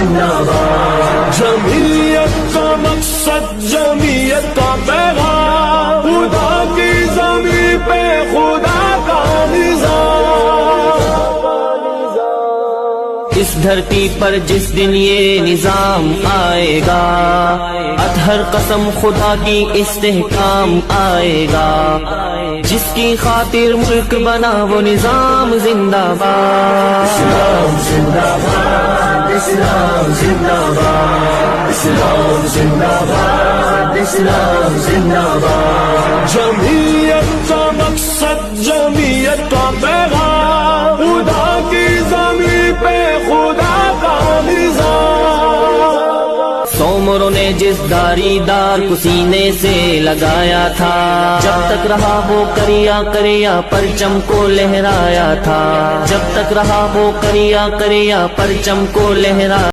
زندہ باد، جمعیت کا مقصد جمعیت کا پیغام، خدا کی زمین پہ خدا کا نظام، اس دھرتی پر جس دن یہ نظام آئے گا، اطہر قسم خدا کی استحکام آئے گا، جس کی خاطر ملک بنا وہ نظام زندہ باد، اسلام زندہ باد، اسلام زندہ باد، اسلام زندہ باد، اسلام زندہ باد، جمعیت کا مقصد جمعیت کا پیغام، خدا کی زمین پہ خدا کا نظام، سومروں نے جس داری دار کو سینے سے لگایا تھا، جب تک رہا وہ کریا کریا پرچم کو لہرایا تھا، جب تک رہا وہ کریا کریا پرچم کو لہرایا